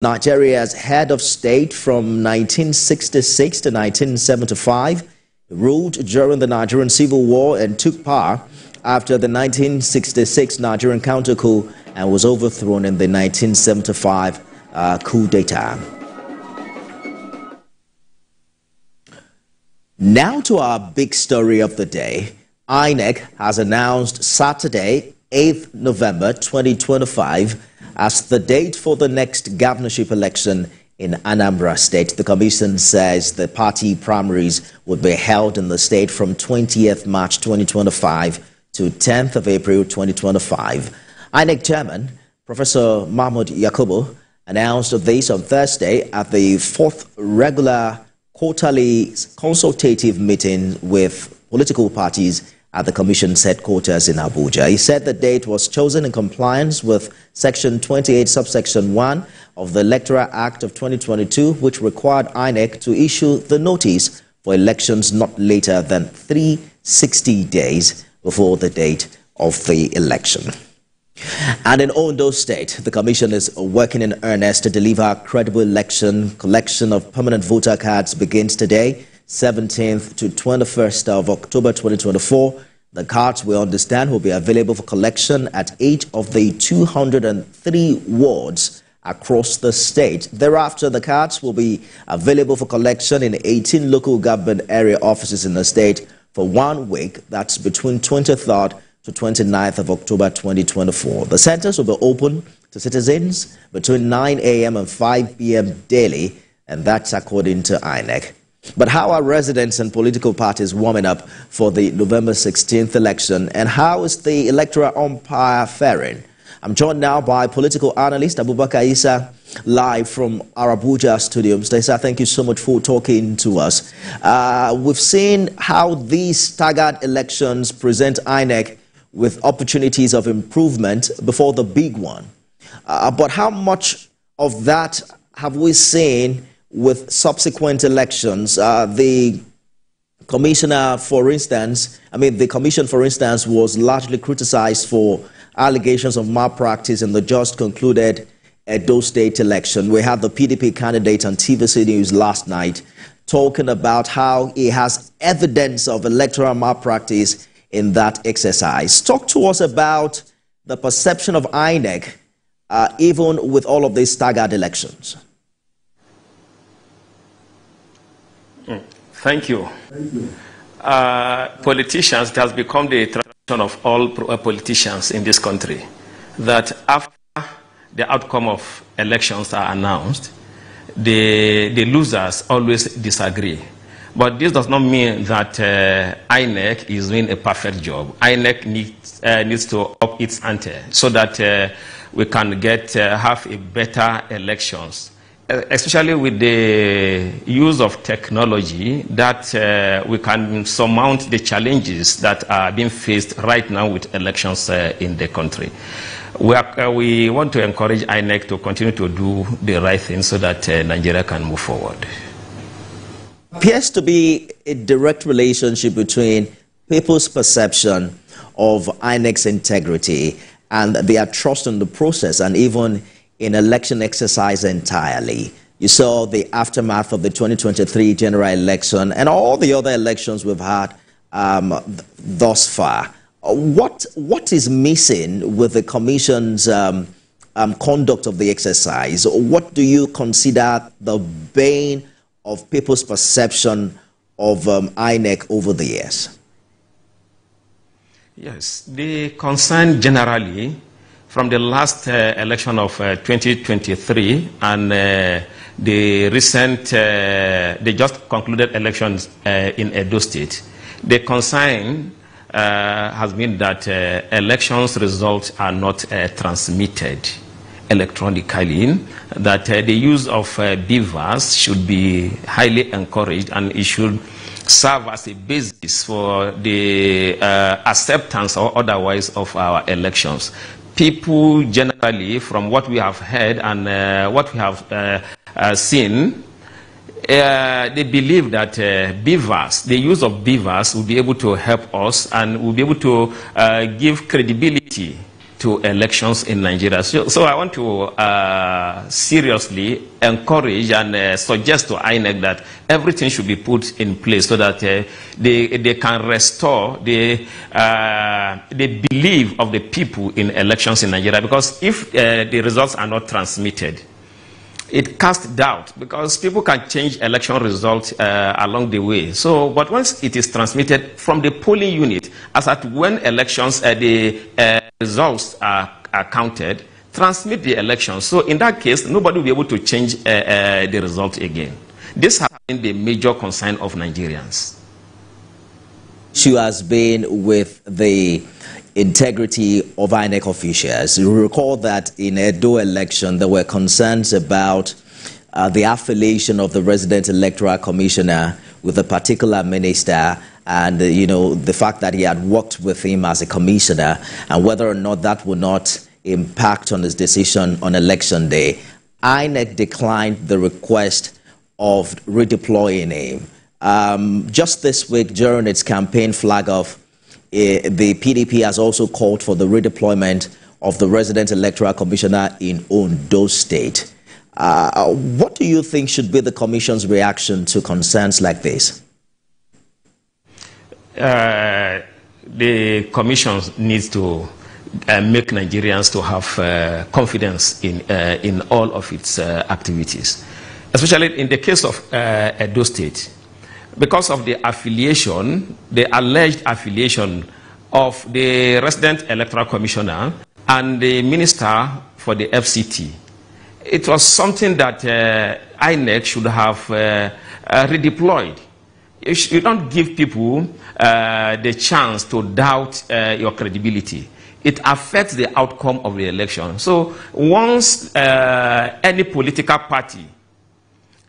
Nigeria's head of state from 1966 to 1975, ruled during the Nigerian Civil War and took power after the 1966 Nigerian counter coup and was overthrown in the 1975 coup d'etat. Now to our big story of the day. INEC has announced Saturday, 8th November 2025 as the date for the next governorship election in Anambra State. The commission says the party primaries would be held in the state from 20th March 2025 to 10th of April 2025. INEC Chairman Professor Mahmoud Yakubu announced this on Thursday at the 4th regular quarterly consultative meeting with political parties at the Commission's headquarters in Abuja. He said the date was chosen in compliance with Section 28, subsection 1 of the Electoral Act of 2022, which required INEC to issue the notice for elections not later than 360 days before the date of the election. And in Ondo State, the Commission is working in earnest to deliver a credible election. Collection of permanent voter cards begins today, 17th to 21st of October 2024. The cards, we understand, will be available for collection at 8 of the 203 wards across the state. Thereafter, the cards will be available for collection in 18 local government area offices in the state for 1 week. That's between 23rd to 29th of October 2024. The centers will be open to citizens between 9 a.m. and 5 p.m. daily, and that's according to INEC. But how are residents and political parties warming up for the November 16th election, and how is the electoral umpire faring? I'm joined now by political analyst Abubakar Isah, live from our Abuja studio. Mr. Isah, thank you so much for talking to us. We've seen how these staggered elections present INEC with opportunities of improvement before the big one. But how much of that have we seen with subsequent elections? The commissioner, for instance, the commission, for instance, was largely criticized for allegations of malpractice in the just concluded Edo State election. We had the PDP candidate on TVC News last night talking about how he has evidence of electoral malpractice in that exercise. Talk to us about the perception of INEC, even with all of these staggered elections. Thank you. Politicians, it has become the tradition of all politicians in this country that after the outcome of elections are announced, the losers always disagree. But this does not mean that INEC is doing a perfect job. INEC needs to up its ante so that we can have a better elections, especially with the use of technology, that we can surmount the challenges that are being faced right now with elections in the country. We want to encourage INEC to continue to do the right thing so that Nigeria can move forward. Appears to be a direct relationship between people's perception of INEC's integrity and their trust in the process and even in election exercise entirely. You saw the aftermath of the 2023 general election and all the other elections we've had thus far. What is missing with the Commission's conduct of the exercise? What do you consider the bane of people's perception of INEC over the years? Yes, the concern generally from the last election of 2023 and the recent, the just concluded elections in Edo State, the concern has been that elections results are not transmitted electronically, that the use of beavers should be highly encouraged, and it should serve as a basis for the acceptance or otherwise of our elections. People generally, from what we have heard and what we have seen, they believe that beavers, the use of beavers will be able to help us and will be able to give credibility to elections in Nigeria. So I want to seriously encourage and suggest to INEC that everything should be put in place so that they can restore the belief of the people in elections in Nigeria. Because if the results are not transmitted, it casts doubt, because people can change election results along the way. So, but once it is transmitted from the polling unit, as at when elections, the results are counted, transmit the elections. So, in that case, nobody will be able to change the result again. This has been the major concern of Nigerians. Issue has been with the integrity of INEC officials. You recall that in Edo election, there were concerns about the affiliation of the resident electoral commissioner with a particular minister, and the fact that he had worked with him as a commissioner, and whether or not that would not impact on his decision on election day. INEC declined the request of redeploying him. Just this week, during its campaign flag-off, the PDP has also called for the redeployment of the resident electoral commissioner in Ondo State. What do you think should be the commission's reaction to concerns like this? The commission needs to make Nigerians to have confidence in all of its activities, especially in the case of Edo State. Because of the affiliation, the alleged affiliation of the resident electoral commissioner and the minister for the FCT, it was something that INEC should have redeployed. You don't give people the chance to doubt your credibility. It affects the outcome of the election. So once any political party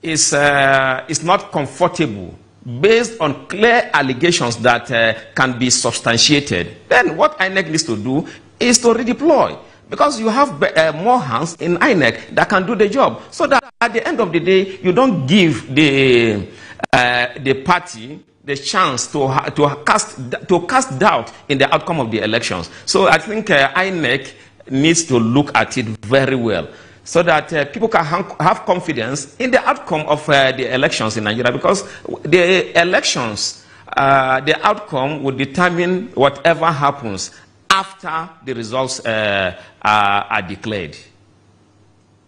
is not comfortable based on clear allegations that can be substantiated, then what INEC needs to do is to redeploy, because you have more hands in INEC that can do the job, so that at the end of the day, you don't give the party the chance to cast doubt in the outcome of the elections. So I think INEC needs to look at it very well, so that people can have confidence in the outcome of the elections in Nigeria, because the elections, the outcome will determine whatever happens after the results are declared.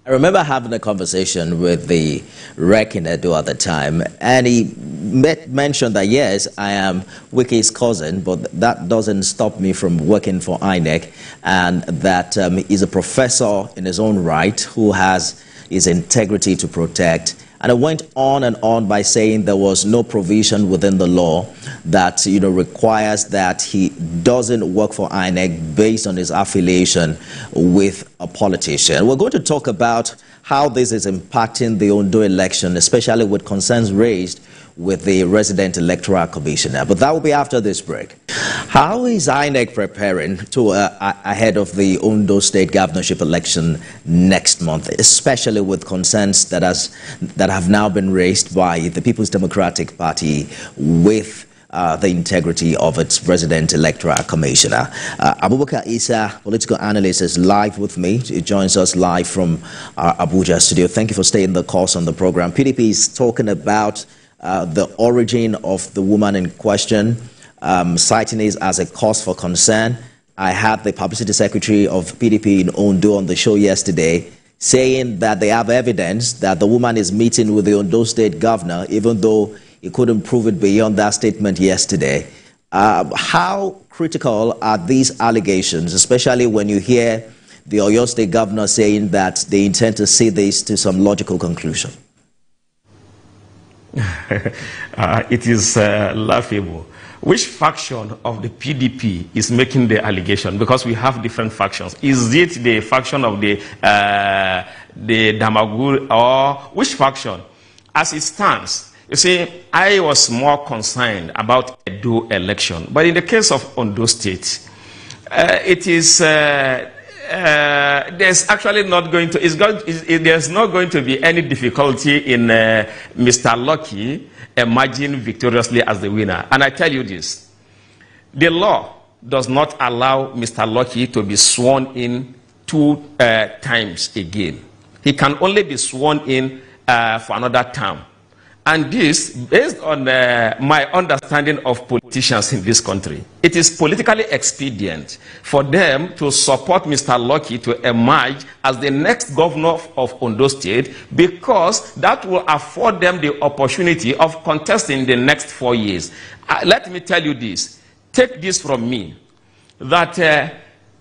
I remember having a conversation with the rec in Edo at the time, and he mentioned that, yes, I am Wiki's cousin, but that doesn't stop me from working for INEC, and that he's a professor in his own right who has his integrity to protect. And it went on by saying there was no provision within the law that requires that he doesn't work for INEC based on his affiliation with a politician. We're going to talk about how this is impacting the Ondo election, especially with concerns raised with the resident electoral commissioner. But that will be after this break. How is INEC preparing to ahead of the Ondo State governorship election next month, especially with concerns that have now been raised by the People's Democratic Party with the integrity of its resident electoral commissioner? Abubakar Isah, political analyst, is live with me. He joins us live from our Abuja studio. Thank you for staying the course on the program. PDP is talking about the origin of the woman in question, citing it as a cause for concern. I had the publicity secretary of PDP in Ondo on the show yesterday, saying that they have evidence that the woman is meeting with the Ondo State governor, even though he couldn't prove it beyond that statement yesterday. How critical are these allegations, especially when you hear the Oyo State governor saying that they intend to see this to some logical conclusion? It is laughable. Which faction of the PDP is making the allegation? Because we have different factions. Is it the faction of the Damaguri, or which faction? As it stands, you see, I was more concerned about Edo election. But in the case of Ondo State, it is... there's actually not going to there's not going to be any difficulty in Mr. Lucky emerging victoriously as the winner. And I tell you this, the law does not allow Mr. Lucky to be sworn in 2 times again. He can only be sworn in for another term. And this, based on my understanding of politicians in this country, it is politically expedient for them to support Mr. Lucky to emerge as the next governor of Ondo State, because that will afford them the opportunity of contesting the next 4 years. Let me tell you this. Take this from me, that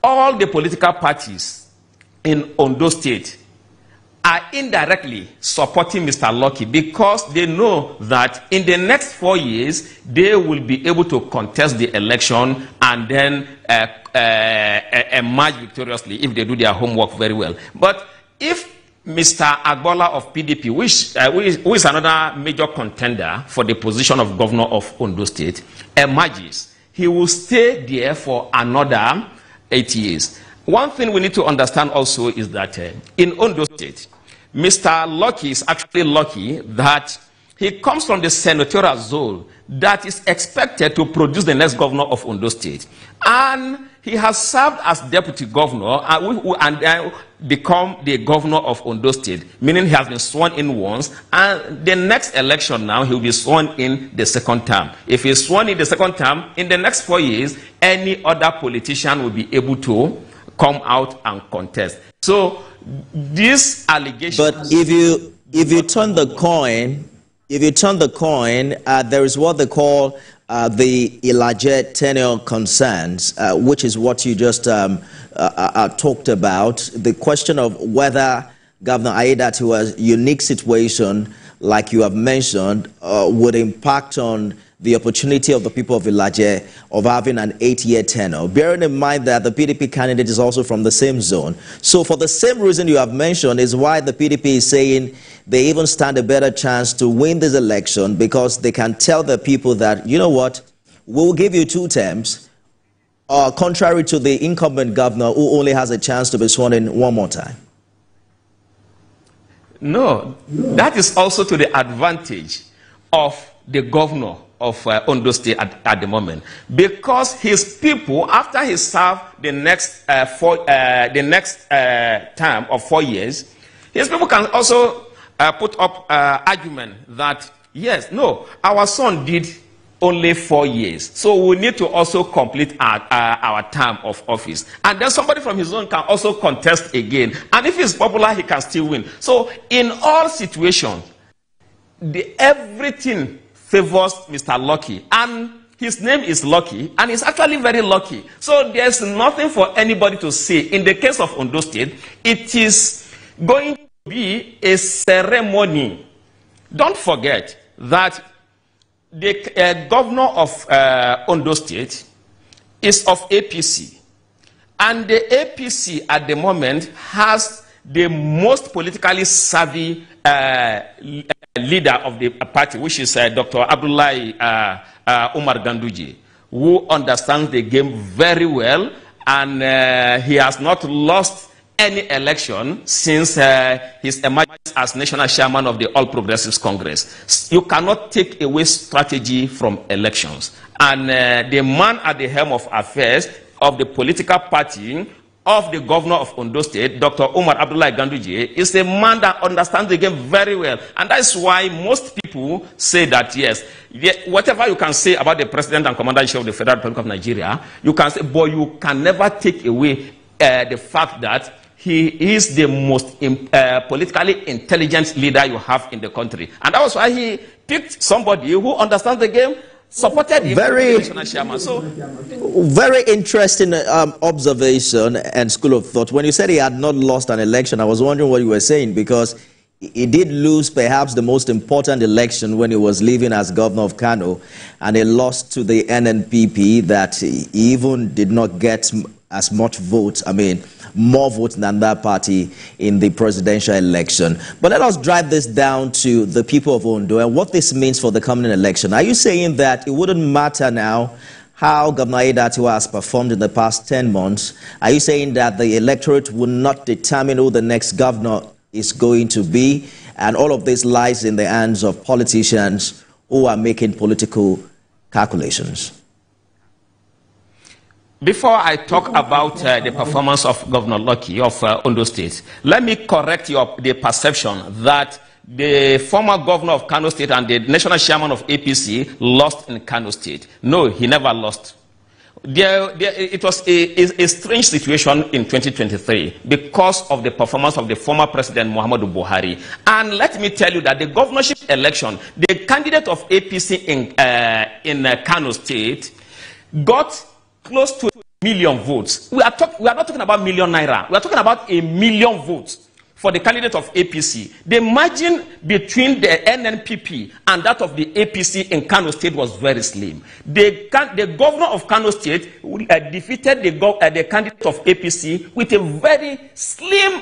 all the political parties in Ondo State are indirectly supporting Mr. Lucky, because they know that in the next 4 years, they will be able to contest the election and then emerge victoriously if they do their homework very well. But if Mr. Agbola of PDP, who is another major contender for the position of governor of Ondo State, emerges, he will stay there for another 8 years. One thing we need to understand also is that in Ondo State, Mr. Lucky is actually lucky that he comes from the senatorial zone that is expected to produce the next governor of Ondo State. And he has served as deputy governor and become the governor of Ondo State, meaning he has been sworn in once, and the next election now he will be sworn in the second term. If he is sworn in the second term, in the next 4 years, any other politician will be able to come out and contest. So this allegation. But if you turn the coin, there is what they call the alleged tenure concerns, which is what you just talked about. The question of whether Governor Aiyedatiwa's unique situation, like you have mentioned, would impact on the opportunity of the people of Ilaje of having an 8-year tenure, bearing in mind that the PDP candidate is also from the same zone. So for the same reason you have mentioned is why the PDP is saying they even stand a better chance to win this election, because they can tell the people that, you know what, we'll give you 2 terms, contrary to the incumbent governor who only has a chance to be sworn in 1 more time. No, that is also to the advantage of the governor of Ondo State at the moment, because his people, after he served the next term of 4 years, his people can also put up argument that yes, no, our son did only 4 years, so we need to also complete our term of office, and then somebody from his own can also contest again, and if he's popular, he can still win. So in all situations, everything favors Mr. Lucky, and his name is Lucky, and he's actually very lucky. So there's nothing for anybody to say. In the case of Ondo State, it is going to be a ceremony. Don't forget that the governor of Ondo State is of APC, and the APC at the moment has the most politically savvy leader of the party, which is Dr. Abdullahi Umar Ganduje, who understands the game very well, and he has not lost any election since his emergence as national chairman of the All Progressives Congress. You cannot take away strategy from elections. And the man at the helm of affairs of the political party of the governor of Ondo State, Dr. Umar Abdullahi Ganduje, is a man that understands the game very well. And that's why most people say that, yes, whatever you can say about the president and commander-in-chief of the Federal Republic of Nigeria, you can say, but you can never take away the fact that he is the most politically intelligent leader you have in the country. And that was why he picked somebody who understands the game, supported him as national chairman. So, very interesting observation and school of thought. When you said he had not lost an election, I was wondering what you were saying, because he did lose perhaps the most important election when he was living as governor of Kano, and he lost to the NNPP that he even did not get as much votes, more votes than that party in the presidential election. But let us drive this down to the people of Ondo and what this means for the coming election. Are you saying that it wouldn't matter now how Governor Aiyedatiwa has performed in the past 10 months? Are you saying that the electorate will not determine who the next governor is going to be, and all of this lies in the hands of politicians who are making political calculations? Before I talk about the performance of Governor Lucky of Ondo State, let me correct the perception that the former governor of Kano State and the national chairman of APC lost in Kano State. No, he never lost. It was a strange situation in 2023 because of the performance of the former president Muhammadu Buhari. And let me tell you that the governorship election, the candidate of APC in Kano State got close to 1 million votes. We are not talking about million naira. We are talking about 1 million votes for the candidate of APC. The margin between the NNPP and that of the APC in Kano State was very slim. The governor of Kano State defeated the candidate of APC with a very slim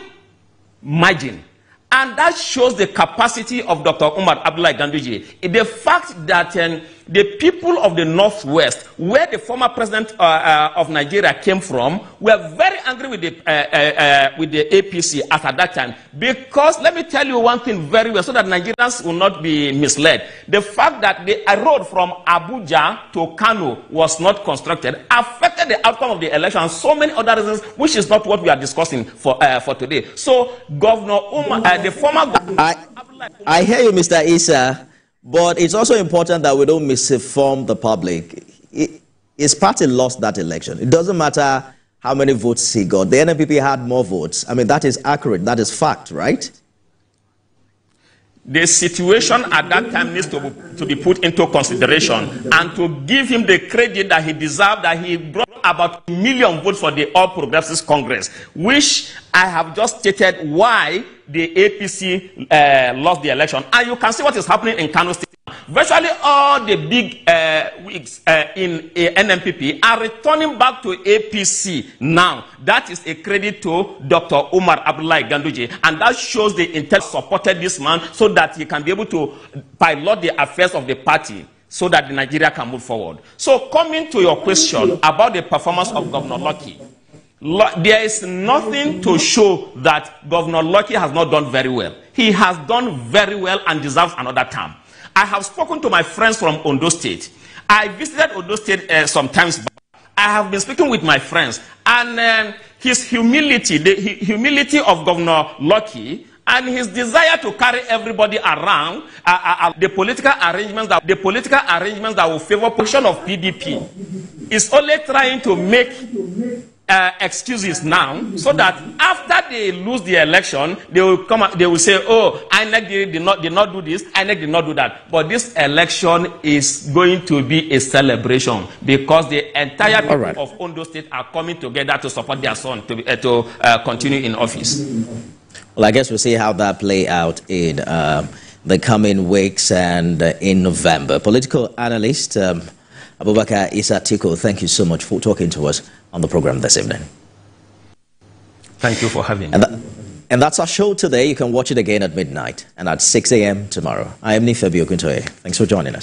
margin. And that shows the capacity of Dr. Umar Abdullahi Ganduje. The fact that the people of the Northwest, where the former president of Nigeria came from, were very angry with the APC at that time. Because, let me tell you one thing very well, so that Nigerians will not be misled. The fact that the road from Abuja to Kano was not constructed affected the outcome of the election and so many other reasons, which is not what we are discussing for today. So, Governor Umar, the former governor... I hear you, Mr. Isah. But it's also important that we don't misinform the public. His party lost that election. It doesn't matter how many votes he got. The NNPP had more votes. I mean, that is accurate. That is fact, right? The situation at that time needs to be put into consideration and to give him the credit that he deserved, that he brought about 1 million votes for the All Progressives Congress, which I have just stated why the APC lost the election. And you can see what is happening in Kano State. Virtually all the big wigs in NNPP are returning back to APC now. That is a credit to Dr. Umar Abdullahi Ganduje. And that shows the intent supported this man so that he can be able to pilot the affairs of the party so that Nigeria can move forward. So coming to your question about the performance of Governor Lucky, there is nothing to show that Governor Lucky has not done very well. He has done very well and deserves another term. I have spoken to my friends from Ondo State. I visited Ondo State some times back. I have been speaking with my friends. And his humility, the humility of Governor Lucky, and his desire to carry everybody around the political arrangements that will favor position of PDP is only trying to make excuses now, so that after they lose the election, they will come. They will say, "Oh, INEC did not do this. INEC did not do that." But this election is going to be a celebration because the entire people of Ondo State are coming together to support their son to continue in office. Well, I guess we'll see how that play out in the coming weeks and in November. Political analyst Abubakar Isah, thank you so much for talking to us on the program this evening. Thank you for having me. And that's our show today. You can watch it again at midnight and at 6 a.m. tomorrow. I am Nifebi Okuntoye. Thanks for joining us.